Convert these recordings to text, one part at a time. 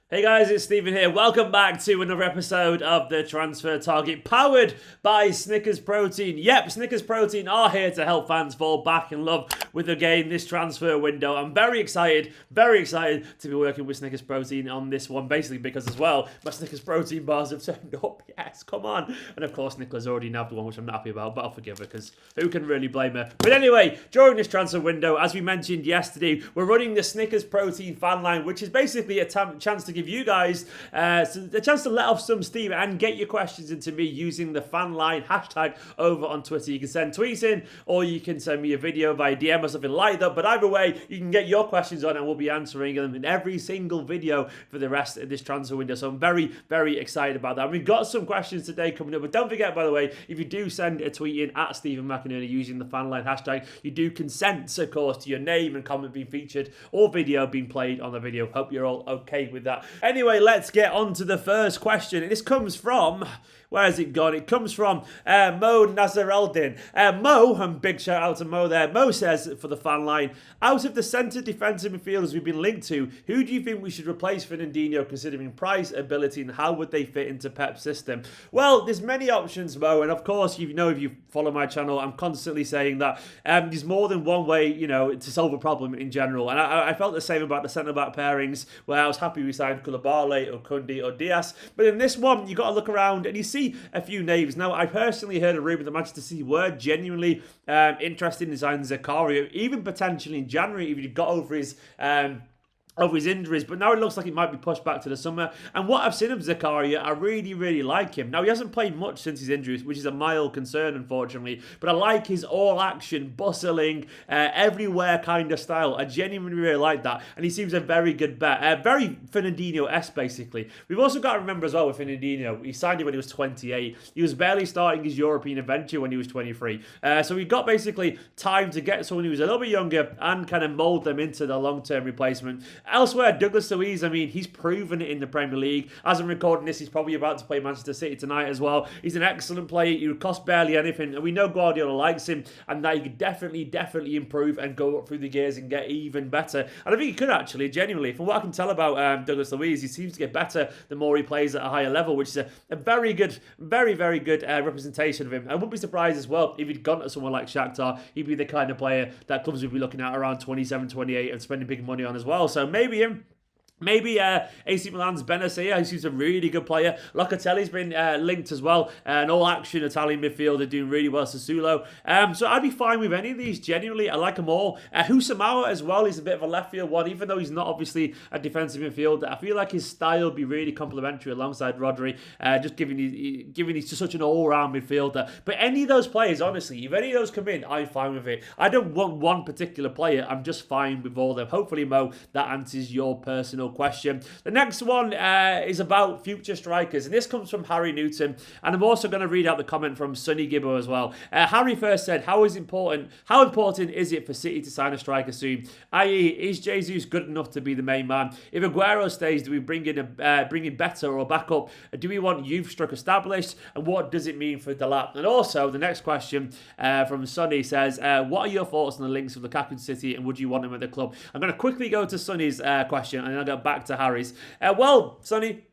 Hey guys, it's Stephen here. Welcome back to another episode of the Transfer Target, powered by Snickers Protein. Yep, Snickers Protein are here to help fans fall back in love with the game this transfer window. I'm very excited to be working with Snickers Protein on this one, basically because as well, my Snickers Protein bars have turned up. Yes, come on. And of course, Nicola's already nabbed one, which I'm not happy about, but I'll forgive her because who can really blame her? But anyway, during this transfer window, as we mentioned yesterday, we're running the Snickers Protein fan line, which is basically a chance to give you guys a chance to let off some steam and get your questions into me using the fan line hashtag over on Twitter. You can send tweets in, or you can send me a video via DM or something like that, but either way, you can get your questions on and we'll be answering them in every single video for the rest of this transfer window. So I'm very excited about that. We've got some questions today coming up, but don't forget, by the way, if you do send a tweet in at Stephen McInerney using the fan line hashtag, you do consent, of course, to your name and comment being featured or video being played on the video. Hope you're all okay with that. Anyway, let's get on to the first question. This comes from... Where has it gone? It comes from Mo Nazareldin. Mo, and big shout out to Mo there. Mo says for the fan line, out of the centre defensive midfielders we've been linked to, who do you think we should replace Fernandinho considering price, ability, and how would they fit into Pep's system? Well, there's many options, Mo, and of course, you know, if you follow my channel, I'm constantly saying that there's more than one way, you know, to solve a problem in general. And I felt the same about the centre-back pairings, where I was happy we signed Koulibaly or Koundé or Diaz. But in this one, you got to look around and you see a few names. Now, I personally heard a rumour that Manchester City were genuinely interested in signing Zakaria, even potentially in January if he got over his injuries, but now it looks like it might be pushed back to the summer. And what I've seen of Zakaria, I really like him. Now, he hasn't played much since his injuries, which is a mild concern, unfortunately, but I like his all-action, bustling, everywhere kind of style. I genuinely really like that, and he seems a very good bet. Very Fernandinho-esque, basically. We've also got to remember as well with Fernandinho, he signed him when he was 28. He was barely starting his European adventure when he was 23. So we got basically time to get someone who was a little bit younger and kind of mould them into the long-term replacement. Elsewhere, Douglas Luiz, I mean, he's proven it in the Premier League. As I'm recording this, he's probably about to play Manchester City tonight as well. He's an excellent player. He would cost barely anything. And we know Guardiola likes him and that he could definitely improve and go up through the gears and get even better. And I think he could actually, genuinely. From what I can tell about Douglas Luiz, he seems to get better the more he plays at a higher level, which is a very good representation of him. I wouldn't be surprised as well if he'd gone to someone like Shakhtar. He'd be the kind of player that clubs would be looking at around 27, 28 and spending big money on as well. So maybe him. Maybe AC Milan's Benazir, he seems a really good player. Locatelli's been linked as well. An all-action Italian midfielder doing really well, Sassuolo. So I'd be fine with any of these, genuinely. I like them all. Husamawa as well, he's a bit of a left field one, even though he's not obviously a defensive midfielder. I feel like his style would be really complementary alongside Rodri, just giving he's just such an all-round midfielder. But any of those players, honestly, if any of those come in, I'm fine with it. I don't want one particular player, I'm just fine with all of them. Hopefully, Mo, that answers your personal question. The next one is about future strikers, and this comes from Harry Newton, and I'm also going to read out the comment from Sonny Gibbo as well. Harry first said, how important is it for City to sign a striker soon? I.e., is Jesus good enough to be the main man? If Aguero stays, do we bring in better or back up? Do we want youth struck established? And what does it mean for Delap? And also, the next question from Sonny says, what are your thoughts on the links of Lukaku to City, and would you want him at the club? I'm going to quickly go to Sonny's question, and then I'll go back to Harry's. Well, Sonny,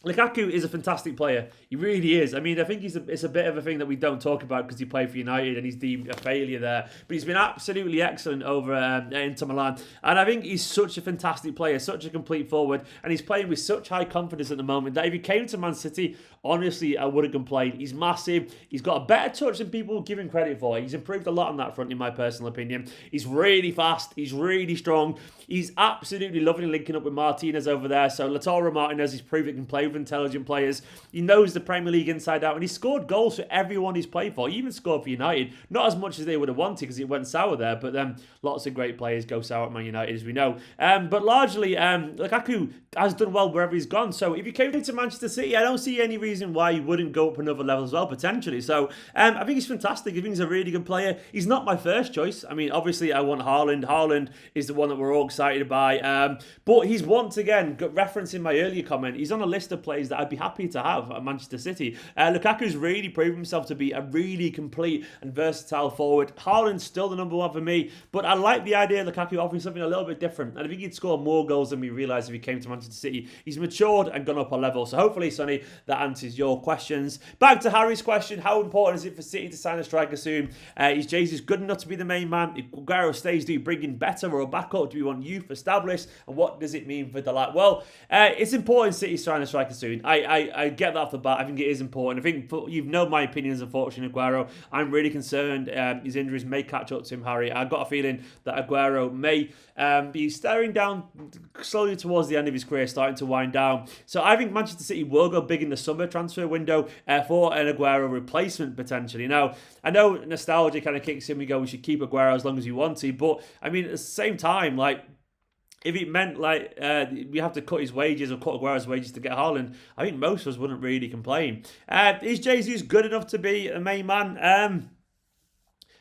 Lukaku is a fantastic player. He really is. I mean, I think it's a bit of a thing that we don't talk about because he played for United and he's deemed a failure there. But he's been absolutely excellent over Inter Milan. And I think he's such a fantastic player, such a complete forward. And he's playing with such high confidence at the moment that if he came to Man City, honestly, I wouldn't complain. He's massive. He's got a better touch than people give him credit for. He's improved a lot on that front, in my personal opinion. He's really fast. He's really strong. He's absolutely loving linking up with Martinez over there. So Lautaro Martinez, he's proved he can play with intelligent players. He knows the Premier League inside out, and he scored goals for everyone he's played for. He even scored for United. Not as much as they would have wanted because it went sour there, but lots of great players go sour at Man United, as we know. But largely, Lukaku has done well wherever he's gone. So if he came to Manchester City, I don't see any reason why he wouldn't go up another level as well, potentially. So I think he's fantastic. I think he's a really good player. He's not my first choice. I mean, obviously, I want Haaland. Haaland is the one that we're all excited by. But he's once again, referencing my earlier comment, he's on a list of of players that I'd be happy to have at Manchester City. Lukaku's really proven himself to be a really complete and versatile forward. Haaland's still the number one for me, but I like the idea of Lukaku offering something a little bit different. And I think he'd score more goals than we realised if he came to Manchester City. He's matured and gone up a level. So hopefully, Sonny, that answers your questions. Back to Harry's question. How important is it for City to sign a striker soon? Is Jesus good enough to be the main man? If Aguero stays, do you bring in better or a backup? Do we want youth established? And what does it mean for the lad? Well, it's important City sign a striker soon. I get that off the bat. I think it is important. I think you've known my opinions, unfortunately, Aguero. I'm really concerned his injuries may catch up to him, Harry. I've got a feeling that Aguero may be staring down slowly towards the end of his career, starting to wind down. So I think Manchester City will go big in the summer transfer window for an Aguero replacement, potentially. Now, I know nostalgia kind of kicks in. We go, we should keep Aguero as long as you want to. But, I mean, at the same time, like, if it meant like we have to cut his wages or cut Aguero's wages to get Haaland, I think most of us wouldn't really complain. Is Jesus good enough to be a main man?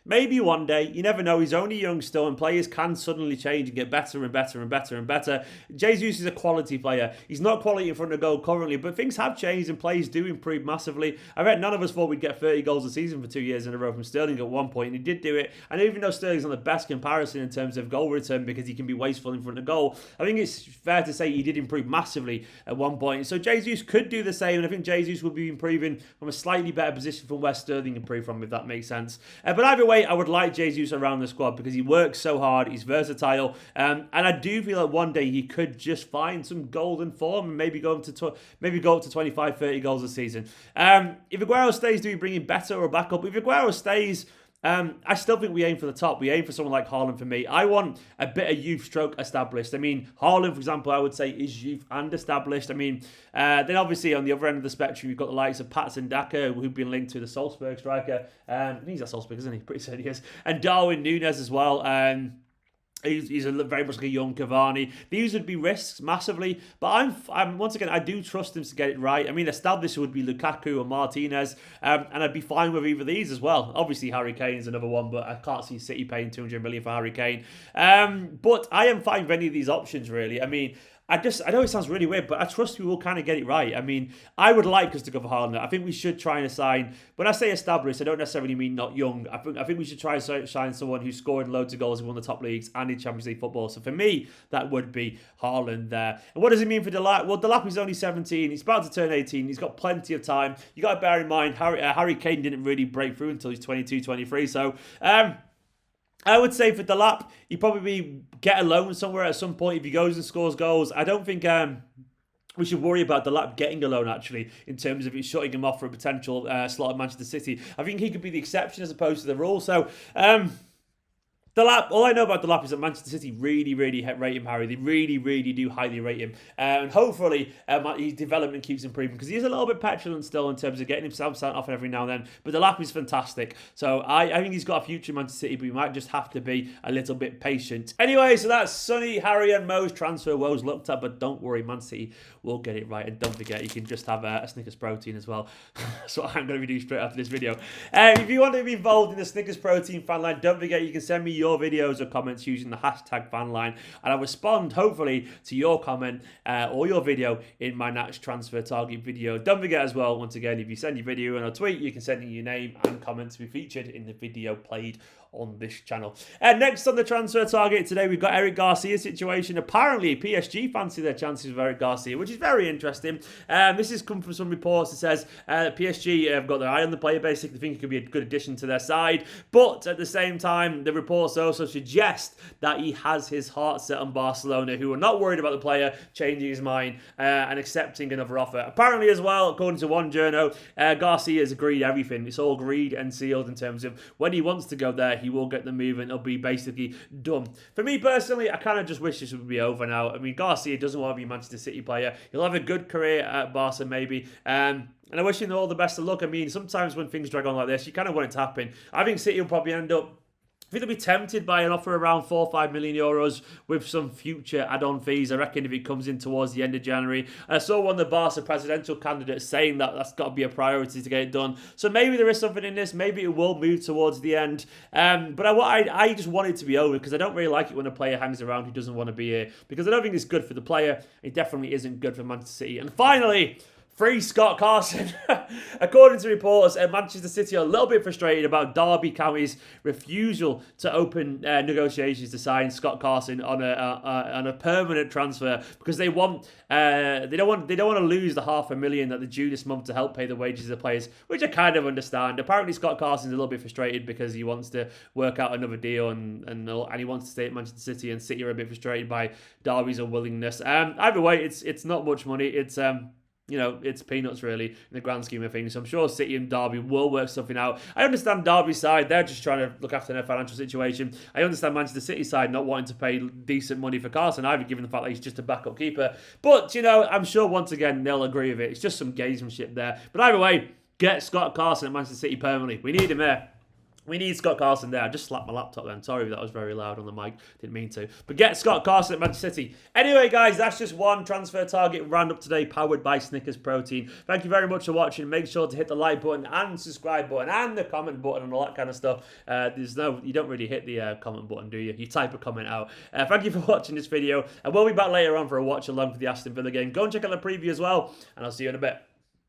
Maybe one day. You never know. He's only young still, and players can suddenly change and get better and better and better and better. Jesus is a quality player. He's not quality in front of goal currently, but things have changed and players do improve massively. I bet none of us thought we'd get 30 goals a season for 2 years in a row from Sterling at one point, and he did do it. And even though Sterling's not the best comparison in terms of goal return because he can be wasteful in front of goal, I think it's fair to say he did improve massively at one point. So Jesus could do the same, and I think Jesus will be improving from a slightly better position from where Sterling improved from, if that makes sense. But either way, I would like Jesus around the squad because he works so hard, he's versatile, and I do feel like one day he could just find some golden form and maybe go up to 25, 30 goals a season. If Aguero stays, do we bring in better or backup? If Aguero stays, I still think we aim for the top. We aim for someone like Haaland for me. I want a bit of youth stroke established. I mean, Haaland, for example, I would say is youth and established. I mean, then obviously on the other end of the spectrum, you've got the likes of Patson Daka, who've been linked to the Salzburg striker. I think he's at Salzburg, isn't he? Pretty certain he is. And Darwin Núñez as well. He's very much like a young Cavani. These would be risks massively, but I'm once again, I do trust him to get it right. I mean, established would be Lukaku or Martinez, and I'd be fine with either of these as well. Obviously, Harry Kane's another one, but I can't see City paying 200 million for Harry Kane. But I am fine with any of these options, really. I mean, I know it sounds really weird, but I trust we will kind of get it right. I mean, I would like us to go for Haaland. I think we should try and assign, when I say established, I don't necessarily mean not young. I think we should try and sign someone who's scored loads of goals and won the top leagues and in Champions League football. So for me, that would be Haaland there. And what does it mean for Delap? Well, Delap is only 17. He's about to turn 18. He's got plenty of time. You got to bear in mind, Harry Kane didn't really break through until he's 22, 23. So, I would say for Delap, he'd probably get a loan somewhere at some point if he goes and scores goals. I don't think we should worry about Delap getting a loan, actually, in terms of it shutting him off for a potential slot at Manchester City. I think he could be the exception as opposed to the rule. So, Delap, all I know about Delap is that Manchester City really, really rate him, Harry. They really, really do highly rate him. And hopefully his development keeps improving because he is a little bit petulant still in terms of getting himself sent off every now and then. But Delap is fantastic. So I think he's got a future in Manchester City, but he might just have to be a little bit patient. Anyway, so that's Sonny, Harry and Mo's transfer woes looked at, but don't worry, Man City will get it right. And don't forget, you can just have a Snickers Protein as well. That's what I'm going to be doing straight after this video. If you want to be involved in the Snickers Protein fan line, don't forget you can send me your videos or comments using the hashtag fanline, and I'll respond hopefully to your comment or your video in my next transfer target video. Don't forget as well, once again, if you send your video in a tweet, you can send in your name and comment to be featured in the video played on this channel. Next on the transfer target today, we've got Eric Garcia's situation. Apparently, PSG fancy their chances with Eric Garcia, which is very interesting. This has come from some reports that says PSG have got their eye on the player, basically think it could be a good addition to their side. But at the same time, the reports also suggest that he has his heart set on Barcelona, who are not worried about the player changing his mind and accepting another offer. Apparently as well, according to one journo, Garcia has agreed everything. It's all agreed and sealed in terms of when he wants to go there, he will get the move and it'll be basically done. For me personally, I kind of just wish this would be over now. I mean, Garcia doesn't want to be a Manchester City player. He'll have a good career at Barca maybe. And I wish him all the best of luck. I mean, sometimes when things drag on like this, you kind of want it to happen. I think City will probably end up, I think they'll be tempted by an offer around 4 or 5 million euros with some future add-on fees. I reckon if it comes in towards the end of January. I saw one of the Barca presidential candidates saying that that's got to be a priority to get it done. So maybe there is something in this. Maybe it will move towards the end. But I just want it to be over because I don't really like it when a player hangs around who doesn't want to be here. Because I don't think it's good for the player. It definitely isn't good for Manchester City. And finally, Free Scott Carson. According to reports, Manchester City are a little bit frustrated about Derby County's refusal to open negotiations to sign Scott Carson on a permanent transfer because they don't want to lose the £500,000 that they're due this month to help pay the wages of the players, which I kind of understand. Apparently, Scott Carson's a little bit frustrated because he wants to work out another deal and he wants to stay at Manchester City, and City are a bit frustrated by Derby's unwillingness. Either way, it's not much money. It's it's peanuts really in the grand scheme of things. So I'm sure City and Derby will work something out. I understand Derby's side, they're just trying to look after their financial situation. I understand Manchester City's side not wanting to pay decent money for Carson either, given the fact that he's just a backup keeper. But, I'm sure once again they'll agree with it. It's just some gamesmanship there. But either way, get Scott Carson at Manchester City permanently. We need him there. We need Scott Carson there. I just slapped my laptop then. Sorry if that was very loud on the mic. Didn't mean to. But get Scott Carson at Manchester City. Anyway, guys, that's just one transfer target roundup today, powered by Snickers Protein. Thank you very much for watching. Make sure to hit the like button and subscribe button and the comment button and all that kind of stuff. You don't really hit the comment button, do you? You type a comment out. Thank you for watching this video. And we'll be back later on for a watch along for the Aston Villa game. Go and check out the preview as well. And I'll see you in a bit.